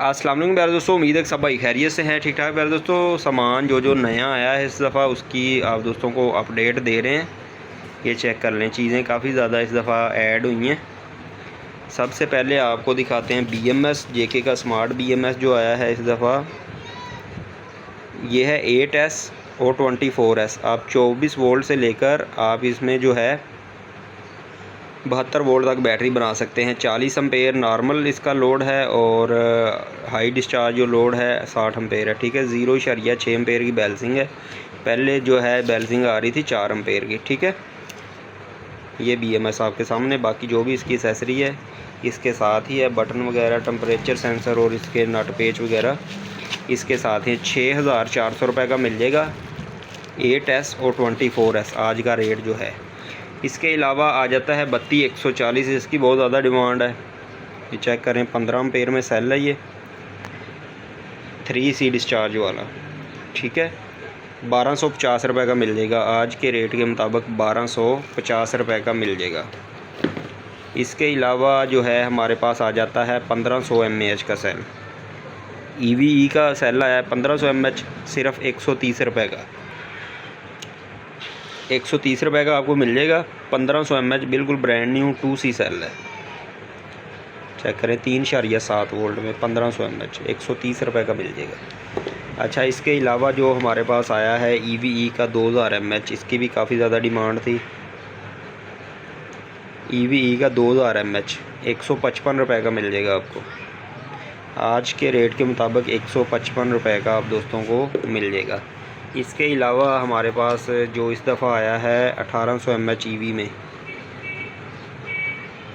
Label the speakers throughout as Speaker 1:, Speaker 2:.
Speaker 1: अस्सलाम वालेकुम प्यारे दोस्तों, उम्मीद है कि सब भाई खैरियत से हैं, ठीक ठाक। प्यारे दोस्तों, सामान जो नया आया है इस दफ़ा उसकी आप दोस्तों को अपडेट दे रहे हैं। ये चेक कर लें, चीज़ें काफ़ी ज़्यादा इस दफ़ा ऐड हुई हैं। सबसे पहले आपको दिखाते हैं BMS JK का स्मार्ट BMS जो आया है इस दफ़ा। ये है 8S और 24S। आप 24 वोल्ट से लेकर आप इसमें जो है 72 वोल्ट तक बैटरी बना सकते हैं। 40 एम्पेयर नॉर्मल इसका लोड है और हाई डिस्चार्ज जो लोड है 60 एम्पेयर है। ठीक है, 0.6 एम्पेयर की बैलेंसिंग है। पहले जो है बैलेंसिंग आ रही थी 4 एम्पेयर की। ठीक है, ये BMS आपके सामने। बाकी जो भी इसकी एसेसरी है इसके साथ ही है, बटन वगैरह, टेम्परेचर सेंसर और इसके नट पेच वगैरह इसके साथ ही। 6400 रुपये का मिल जाएगा 8S और 24S आज का रेट जो है। इसके अलावा आ जाता है 32140, इसकी बहुत ज़्यादा डिमांड है। ये चेक करें, 15 एम्पेयर में सेल है ये, 3C डिस्चार्ज वाला। ठीक है, 1250 रुपये का मिल जाएगा आज के रेट के मुताबिक, 1250 रुपये का मिल जाएगा। इसके अलावा जो है हमारे पास आ जाता है 1500 mAh का सेल। EVE का सेल आया है 1500 mAh, सिर्फ 130 रुपये का। 130 रुपये का आपको मिल जाएगा 1500 mAh, बिल्कुल ब्रांड न्यू 2C सेल है। चेक करें, 3.7 वोल्ट में 1500 mAh 130 रुपये का मिल जाएगा। अच्छा, इसके अलावा जो हमारे पास आया है EVE का 2000 mAh, इसकी भी काफ़ी ज़्यादा डिमांड थी। EVE का 2000 mAh 155 रुपये का मिल जाएगा आपको। आज के रेट के मुताबिक 155 रुपये का आप दोस्तों को मिल जाएगा। इसके अलावा हमारे पास जो इस दफ़ा आया है 1800 mAh EV में,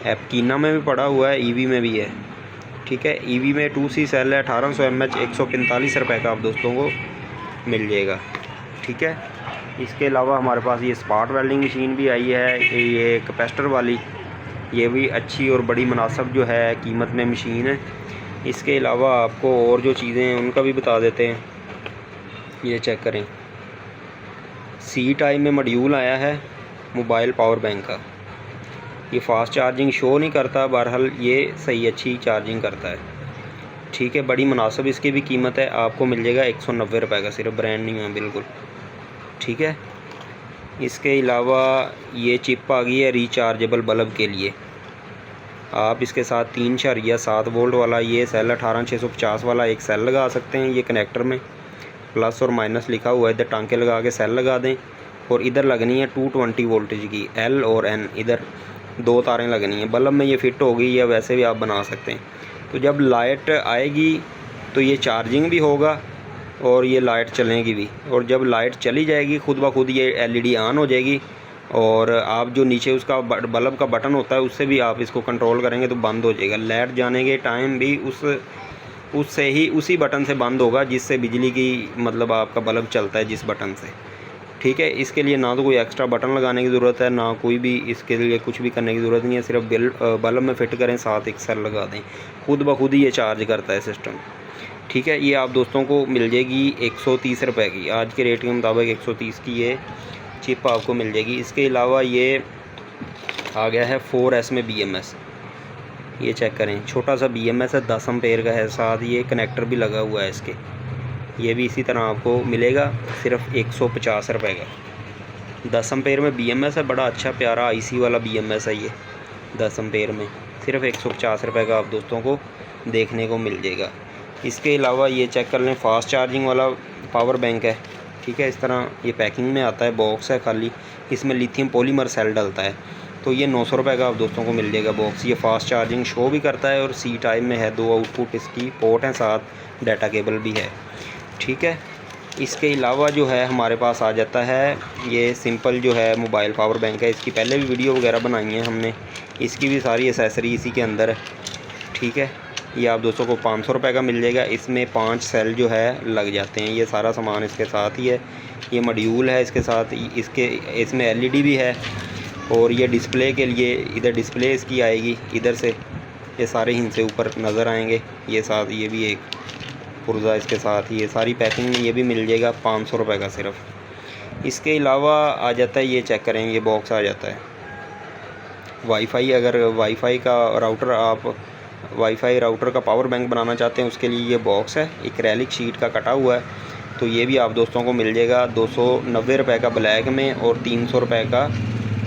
Speaker 1: एपकीना में भी पड़ा हुआ है, EV में भी है। ठीक है, EV में 2C सेल है, 1800 mAh 145 रुपये का आप दोस्तों को मिल जाएगा। ठीक है, इसके अलावा हमारे पास ये स्पार्ट वेल्डिंग मशीन भी आई है, ये कैपेसिटर वाली, ये भी अच्छी और बड़ी मुनासिब जो है कीमत में मशीन है। इसके अलावा आपको और जो चीज़ें हैं उनका भी बता देते हैं। ये चेक करें, C टाइप में मॉड्यूल आया है मोबाइल पावर बैंक का। ये फास्ट चार्जिंग शो नहीं करता, बहरहाल ये सही अच्छी चार्जिंग करता है। ठीक है, बड़ी मुनासिब इसकी भी कीमत है, आपको मिल जाएगा 190 रुपये का, सिर्फ ब्रांड न्यू है बिल्कुल। ठीक है, इसके अलावा ये चिप आ गई है रिचार्जेबल बल्ब के लिए। आप इसके साथ 3.7 वोल्ट वाला ये सेल 18650 वाला एक सेल लगा सकते हैं। ये कनेक्टर में प्लस और माइनस लिखा हुआ है, इधर टांके लगा के सेल लगा दें और इधर लगनी है 220 वोल्टेज की L और N, इधर 2 तारें लगनी हैं। बल्ब में ये फिट होगी या वैसे भी आप बना सकते हैं। तो जब लाइट आएगी तो ये चार्जिंग भी होगा और ये लाइट चलेगी भी, और जब लाइट चली जाएगी खुद ब खुद ये LED ऑन हो जाएगी और आप जो नीचे उसका बल्ब का बटन होता है उससे भी आप इसको कंट्रोल करेंगे तो बंद हो जाएगा। लाइट जाने के टाइम भी उसी बटन से बंद होगा जिससे बिजली की मतलब आपका बल्ब चलता है, जिस बटन से। ठीक है, इसके लिए ना तो कोई एक्स्ट्रा बटन लगाने की ज़रूरत है, ना कोई भी इसके लिए कुछ भी करने की ज़रूरत नहीं है। सिर्फ बल्ब में फ़िट करें, साथ एक सेल लगा दें, खुद ब खुद ही ये चार्ज करता है सिस्टम। ठीक है, ये आप दोस्तों को मिल जाएगी 130 रुपये की, आज के रेट के मुताबिक 130 की ये चिप आपको मिल जाएगी। इसके अलावा ये आ गया है 4S में BMS। ये चेक करें, छोटा सा BMS है, 10 एम्पेयर का है, साथ ये कनेक्टर भी लगा हुआ है इसके। ये भी इसी तरह आपको मिलेगा सिर्फ 150 रुपये का। 10 एम्पेयर में BMS है, बड़ा अच्छा प्यारा IC वाला BMS है ये। 10 एम्पेयर में सिर्फ 150 रुपये का आप दोस्तों को देखने को मिल जाएगा। इसके अलावा ये चेक कर लें, फास्ट चार्जिंग वाला पावर बैंक है। ठीक है, इस तरह ये पैकिंग में आता है, बॉक्स है खाली, इसमें लिथियम पॉलीमर सेल डलता है। तो ये 900 रुपये का आप दोस्तों को मिल जाएगा बॉक्स। ये फास्ट चार्जिंग शो भी करता है और C टाइप में है, 2 आउटपुट इसकी पोर्ट हैं, साथ डाटा केबल भी है। ठीक है, इसके अलावा जो है हमारे पास आ जाता है ये सिंपल जो है मोबाइल पावर बैंक है। इसकी पहले भी वीडियो वगैरह बनाई है हमने, इसकी भी सारी एसेसरी इसी के अंदर है। ठीक है, ये आप दोस्तों को 500 रुपये का मिल जाएगा। इसमें 5 सेल जो है लग जाते हैं, ये सारा सामान इसके साथ ही है। ये मॉड्यूल है इसके साथ, इसमें LED भी है और ये डिस्प्ले के लिए इधर डिस्प्ले इसकी आएगी, इधर से ये सारे हिस्से ऊपर नज़र आएंगे। ये साथ ये भी एक पुर्जा इसके साथ, ये सारी पैकिंग में ये भी मिल जाएगा 500 रुपये का सिर्फ। इसके अलावा आ जाता है, ये चेक करें, ये बॉक्स आ जाता है वाईफाई। अगर वाईफाई का राउटर आप वाईफाई राउटर का पावर बैंक बनाना चाहते हैं उसके लिए ये बॉक्स है, एक्रेलिक शीट का कटा हुआ है। तो ये भी आप दोस्तों को मिल जाएगा 290 रुपये का ब्लैक में और 300 रुपये का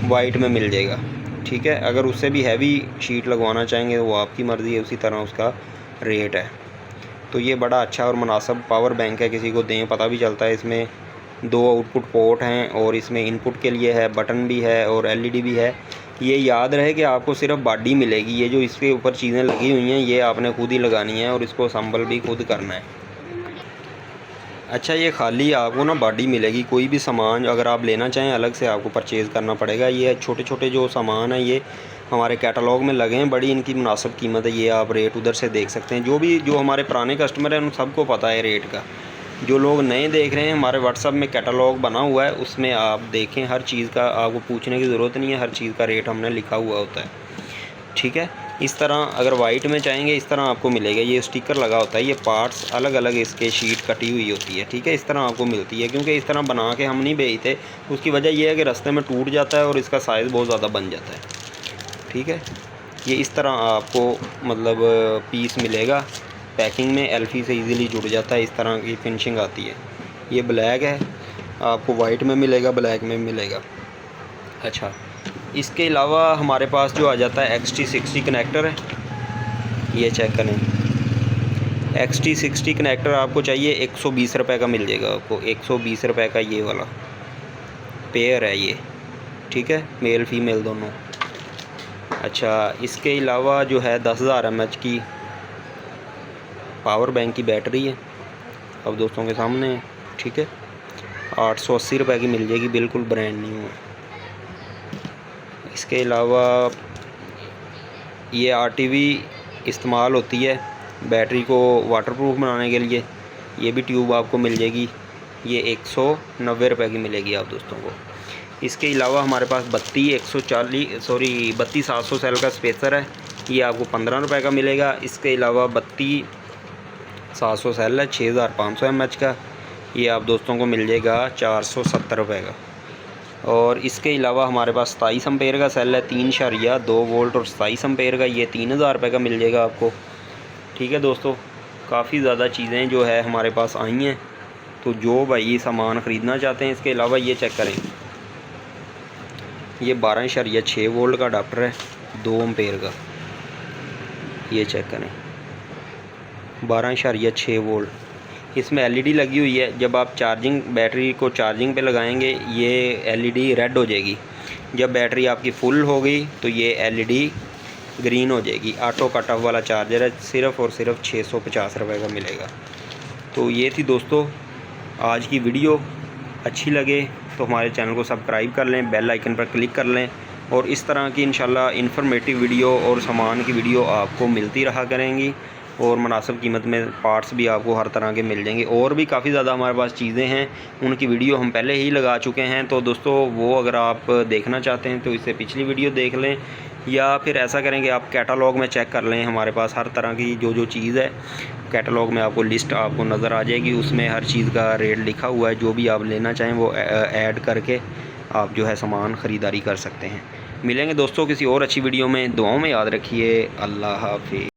Speaker 1: वाइट में मिल जाएगा। ठीक है, अगर उससे भी हैवी शीट लगवाना चाहेंगे तो वो आपकी मर्ज़ी है, उसी तरह उसका रेट है। तो ये बड़ा अच्छा और मुनासिब पावर बैंक है, किसी को दें पता भी चलता है। इसमें 2 आउटपुट पोर्ट हैं और इसमें इनपुट के लिए है, बटन भी है और एलईडी भी है। ये याद रहे कि आपको सिर्फ बॉडी मिलेगी, ये जो इसके ऊपर चीज़ें लगी हुई हैं ये आपने खुद ही लगानी है और इसको असम्बल भी खुद करना है। अच्छा, ये खाली आपको ना बॉडी मिलेगी, कोई भी सामान अगर आप लेना चाहें अलग से आपको परचेज़ करना पड़ेगा। ये छोटे छोटे जो सामान है ये हमारे कैटलॉग में लगे हैं, बड़ी इनकी मुनासिब कीमत है। ये आप रेट उधर से देख सकते हैं। जो हमारे पुराने कस्टमर हैं उन सबको पता है रेट का। जो लोग नए देख रहे हैं, हमारे व्हाट्सअप में कैटलॉग बना हुआ है, उसमें आप देखें, हर चीज़ का आपको पूछने की ज़रूरत नहीं है, हर चीज़ का रेट हमने लिखा हुआ होता है। ठीक है, इस तरह अगर वाइट में चाहेंगे इस तरह आपको मिलेगा। ये स्टिकर लगा होता है, ये पार्ट्स अलग अलग इसके शीट कटी हुई होती है। ठीक है, इस तरह आपको मिलती है, क्योंकि इस तरह बना के हम नहीं बेचते। उसकी वजह यह है कि रास्ते में टूट जाता है और इसका साइज़ बहुत ज़्यादा बन जाता है। ठीक है, ये इस तरह आपको मतलब पीस मिलेगा पैकिंग में, एल्फी से इजीली जुड़ जाता है, इस तरह की फिनिशिंग आती है। ये ब्लैक है, आपको वाइट में मिलेगा, ब्लैक में मिलेगा। अच्छा, इसके अलावा हमारे पास जो आ जाता है XT60 कनेक्टर है, ये चेक करें। XT60 कनेक्टर आपको चाहिए 120 रुपये का मिल जाएगा आपको, 120 रुपये का ये वाला पेयर है ये। ठीक है, मेल फीमेल दोनों। अच्छा, इसके अलावा जो है 10,000 mAh की पावर बैंक की बैटरी है, अब दोस्तों के सामने है। ठीक है, 880 रुपये की मिल जाएगी, बिल्कुल ब्रांड न्यू है। इसके अलावा ये RTV इस्तेमाल होती है बैटरी को वाटरप्रूफ बनाने के लिए, ये भी ट्यूब आपको मिल जाएगी, ये 190 रुपये की मिलेगी आप दोस्तों को। इसके अलावा हमारे पास 32,700 सेल का स्पेसर है, ये आपको 15 रुपये का मिलेगा। इसके अलावा 32,700 सेल है 6,500 mAh का, ये आप दोस्तों को मिल जाएगा 470 रुपये का। और इसके अलावा हमारे पास 27 एम्पेयर का सेल है, 3.2 वोल्ट और 27 एम्पेयर का, ये 3,000 रुपये का मिल जाएगा आपको। ठीक है दोस्तों, काफ़ी ज़्यादा चीज़ें जो है हमारे पास आई हैं, तो जो भाई सामान ख़रीदना चाहते हैं। इसके अलावा ये चेक करें, ये 12.6 वोल्ट का अडाप्टर है 2 एम्पेयर का, ये चेक करें 12.6 वोल्ट। इसमें LED लगी हुई है, जब आप बैटरी को चार्जिंग पे लगाएंगे ये LED रेड हो जाएगी। जब बैटरी आपकी फुल हो गई तो ये LED ग्रीन हो जाएगी। ऑटो कट ऑफ वाला चार्जर है, सिर्फ़ और सिर्फ 650 रुपये का मिलेगा। तो ये थी दोस्तों आज की वीडियो। अच्छी लगे तो हमारे चैनल को सब्सक्राइब कर लें, बेल आइकन पर क्लिक कर लें, और इस तरह की इंशाल्लाह इन्फॉर्मेटिव वीडियो और सामान की वीडियो आपको मिलती रहा करेंगी। और मुनासिब कीमत में पार्ट्स भी आपको हर तरह के मिल जाएंगे। और भी काफ़ी ज़्यादा हमारे पास चीज़ें हैं, उनकी वीडियो हम पहले ही लगा चुके हैं। तो दोस्तों वो अगर आप देखना चाहते हैं तो इससे पिछली वीडियो देख लें, या फिर ऐसा करें कि आप कैटलॉग में चेक कर लें। हमारे पास हर तरह की जो चीज़ है कैटलॉग में आपको लिस्ट आपको नज़र आ जाएगी, उसमें हर चीज़ का रेट लिखा हुआ है। जो भी आप लेना चाहें वो ऐड करके आप जो है सामान ख़रीदारी कर सकते हैं। मिलेंगे दोस्तों किसी और अच्छी वीडियो में, दुआओं में याद रखिए। अल्लाह हाफ़िज़।